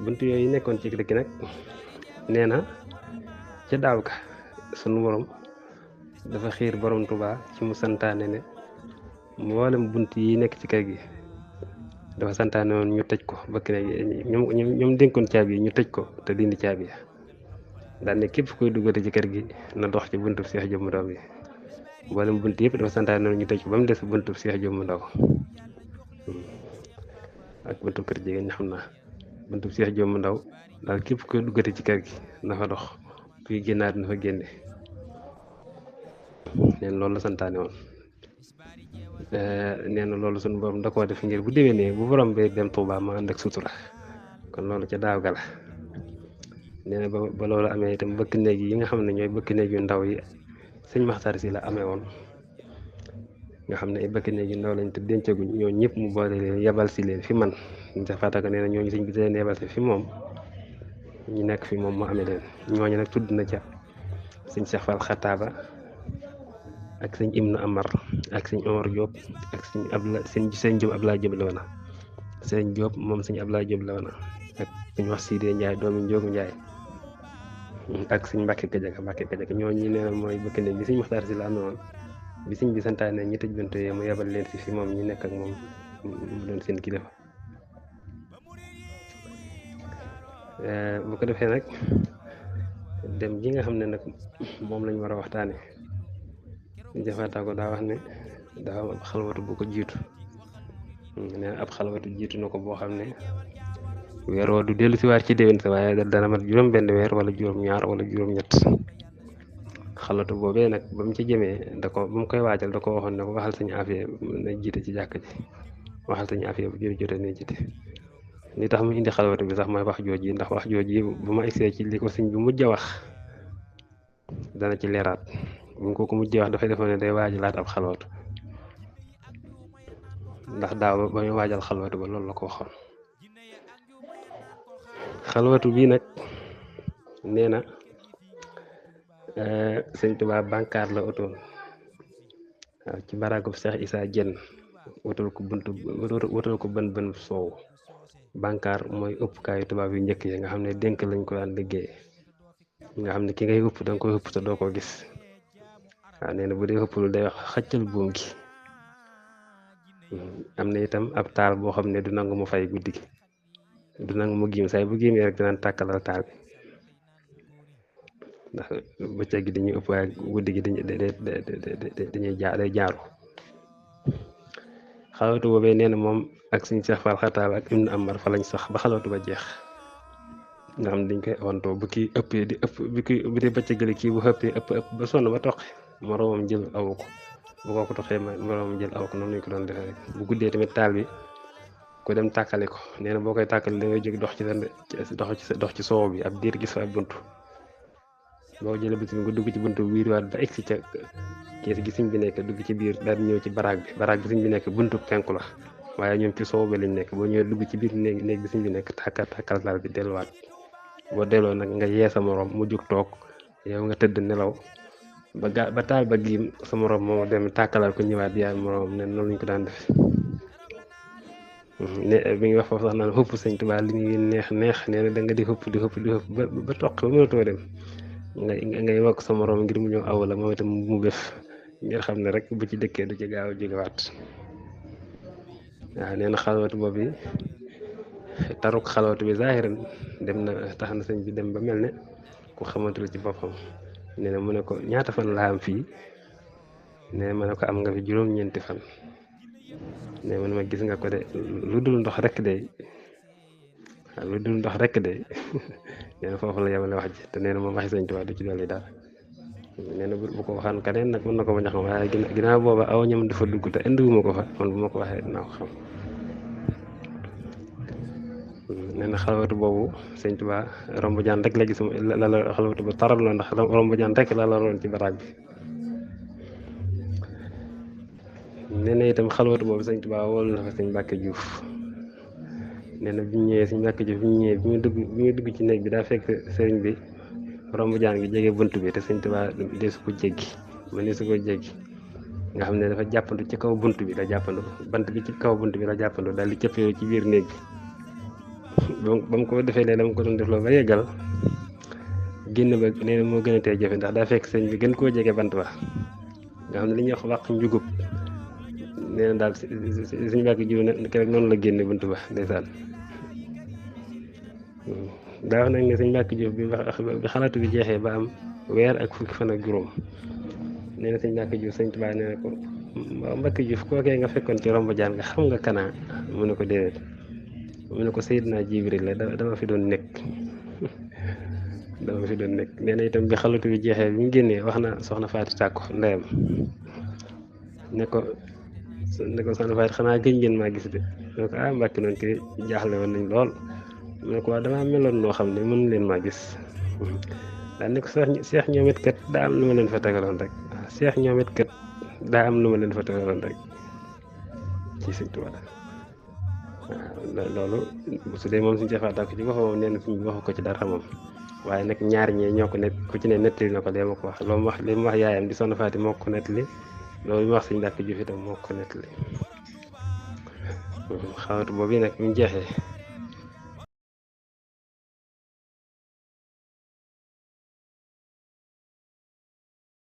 buntu yooyu nekkoon ci dëkk nag nee na ca daaw ka sunu borom dafa xiir borom Tuubaa ci mu santaane ne mboolem bunt yi nekk ci kër gi dafa santaane woon ñu tëj ko bëkk ne ñoom dénkoon caabi yi ñu tëj ko te dindi caabi ya daan ne képp koy duggate ci kër gi na dox ci buntu Seex Jóob mu ndaw bi mboolem bunt yëpp dafa santaane woon ñu tëj ko ba mu des buntu Seex Jóob mu ndaw ak buntu kër jigéen ñi xam naa buntu Seex Jóob mu ndaw daal képp koy duggate ci kër gi na fa dox kuy génnaat na fa génne neen loolu la santaane woon nee na loolu suñu borom da koo def ngir bu déwénee bu borom bee dem Tuubaa ma ànd ak sutura kon loolu ca daaw ga la nee na ba loolu amee itam bëkk néeg yi nga xam ne ñooy bëkk néeg yu ndaw yi sëñ Maxtaar Si la amee woon nga xam ne ay bëkk néeg yu ndaw lañ te dencaguñ ñoo ñëpp mu boole leen yebal si leen fi man ñu sa fàttaka nee na ñooñu sëñ bi leen yebal si fi moom ñu nekk fi moom mu amee leen ñooñu nag tudd na ca sëñ Seex Fall Xataaba ak sëñ Ibnu Amar ak sëñ Omar Diop ak sëñ sëñ Diop Abdoulaye Diop la wana sëñ Diop moom sëñ Abdoulaye Diop la wana ak suñ wax Sidé Ndiaye doomi Njoogu Ndiaye ak sëñ Mbàkke Kajaga ñooñu nee na mooy bëkk néeg bi sëñ Maxtaar Si la amee woon bi sëñ bi santaane ñi tëj buntu yee mu yebal leen fi moom ñu nekk ak moom mu doon seen kilifa bu ko defee nag dem ji nga xam ne nag moom lañ war a waxtaane jafaata ko daa wax ne dafa am ab xalwatu bu ko jiitu nee ab xalwatu jiitu na ko boo xam ne weer woo du dellu si waat ci déwén sa waaye dana mat juróom benn weer wala juróom ñaar wala juróom ñett xalwatu boobee nag ba mu ci jëmee ba mu koy waajal da ko waxoon ne ko waxal sañu affaire na jiite ci jàkk ji waxal sañu affaire bu jëri jotee ne jiite li tax mu indi xalwatu bi sax mooy wax jooj yi ndax wax jooj yi bu ma egsee ci li ko sëñ bi mujj a wax dana ci leeraat bu ñu ko mujjee wax dafay defoon ne day waajalaat ab xalwatu ndax daaw ba muy waajal xalwatu ba loolu la ko waxoon xalwatu bii nag nee na sëñ Tuubaa bànkaar la utoon waaw ci baraagub Seex Isaa Jeen wutal ko bën soow bànkaar mooy ëppkaayu tubaab yu njëkk yi nga xam ne dénk lañ ko daan liggéey nga xam ne ki ngay ëpp danga koy ëpp te doo ko gis waaw nee na bu dee ëpplu day wax xëccal buum gi am na itam ab taal boo xam ne du nangu mu fay guddi gi du nangu mu giim saay bu giimee rek dinaan tàkkalal taal bi ndax bëccëg gi dañuy ëpp waaye guddi gi dañuy day jaaru xalwatu boobee nee na moom ak suñu Seex Fall Xataaba ak Ibnu Amar fa lañ sax ba xalwatu ba jeex nga xam ne dañ koy awantoo bu kii ëppee di ëpp bu dee bëccëgale kii bu ëppee ëpp ba sonn ba toqi moroomam jël awu ko bu ko toxee moroomam jël awu ko noonu lañ ko doon defee rek bu guddee tamit taal bi ku dem tàkkale ko nee na boo koy tàkkale da ngay jóg dox ci soow bi ab diir gis fa ab buntu boo jëlee bis nga dugg ci buntu wiiriwaat ba egsi ca kees gi sëñ bi nekk dugg ci biir daal di ñëw ci baraag bi sëñ bi nekk buntu penku la waaye ñoom ci soow bi lañ nekk boo ñëwee dugg ci biir néeg bi sëñ bi nekk tàkkal taal bi delluwaat boo delloo nag nga yee sa morom mu jug toog yow nga tëdd nelaw ba taal ba giim sa morom moo dem tàkkalal ko ñëwaat yaay morom ne noonu lañ ko daan def ne bi ngi wax foofu sax naan xëpp sëñ Tuubaa li ñuy neex nee na da nga di xëpp ba toq ba mënatoo dem ngay wokk sa morom ngir mu ñëw aw la moom itam mu bëf ngir xam ne rek bu ci dëkkee du ci gaaw a jógewaat waaw nee na xalwatu boobu taruk xalwatu bi zaahiran dem na tax na sëñ bi dem ba mel ne ku xamantul ci boppam nee na mu ne ko ñaata fan laa am fii nee ma ne ko am nga fi juróom-ñeenti fan nee ma ne ma gis nga ko de lu dul ndox rek de waaw lu dul ndox rek de nee na foofu la yemale wax ji te nee na moom waxi sëñ Tuubaa du ci dolli daal nee na bu ko waxaan keneen nag mën na ko bañ a xam waaye ginnaaw booba aw ñam dafa dugg te indiwuma ko fa man bu ma ko waxee dinaa ko xam nee na xalwatu boobu sëñ Tuubaa romb jaan rek la gis la xalwatu ba taral la ndax romb jaan rek la roon ci baraag bi nee na itam xalwatu boobu sëñ Tuubaa woolu na fa sëñ Mbàkke Juuf nee na bi ñu ñëwee sëñ Mbàkke Juuf bi muy dugg ci néeg bi daa fekk sëriñ bi romb jaan gi jege bunt bi te sëñ Tuubaa de su ko jéggi ma ne su ko jéggi nga xam ne dafa jàppandu ci kaw bunt bi la jàppandu bant bi ci kaw bunt bi la jàppandu daal di cëppee ci biir néeg bi ba mu ko defee lee la mu ko doon def loo ba yeggal génn ba nee na moo gën a tee jafe ndax daa fekk sëñ bi gën koo jege bant ba nga xam ne li ñuy wax wàq njugub nee na daal suñu Mbàkke Juuf ne keroog noonu la génne bunt ba ndeysaan daa wax nag ne suñu Mbàkke Juuf bi xalaatu bi jeexee ba am weer ak fukki fan ak juróom nee na suñu Mbàkke Juuf sëñ Tuubaa nee na ko waaw Mbàkke Juuf kookee nga fekkoon ci romb jaan nga xam nga kanaa mu ne ko déedéet mu ne ko Seydina Jibril la dama fi doon nekk dama fi doon nekk nee na itam bi xalaatu bi jeexee bi mu génnee wax na soxna Faati Tàkko ndeyam ne ko soxna Faati xanaa gëj ngeen maa gis de ne ko ah Mbàkke noonu ke jaaxle woon nañ lool mu ne ko waaw damaa meloon noo xam ne mënu leen maa gis daal ne ko seex ñoom it kat daa am lu ma leen fa tegaloon rek waaw seex ñoom it kat daa am lu ma leen fa tegaloon rek ci Sëñ Tuubaa waaw loolu su dee moom suñu jafaata ko ci boppam moom nee na suñu waxu ko ci dara moom waaye nag ñaar ñee ñoo ko nekk ku ci ne nettali na ko lee ma ko wax loolu li mu wax yaayam di soxna Faati moo ko nettali loolu mu wax Sëñ Mbàkke Juuf itam moo ko nettali xawatu boobu nag bi mu jeexee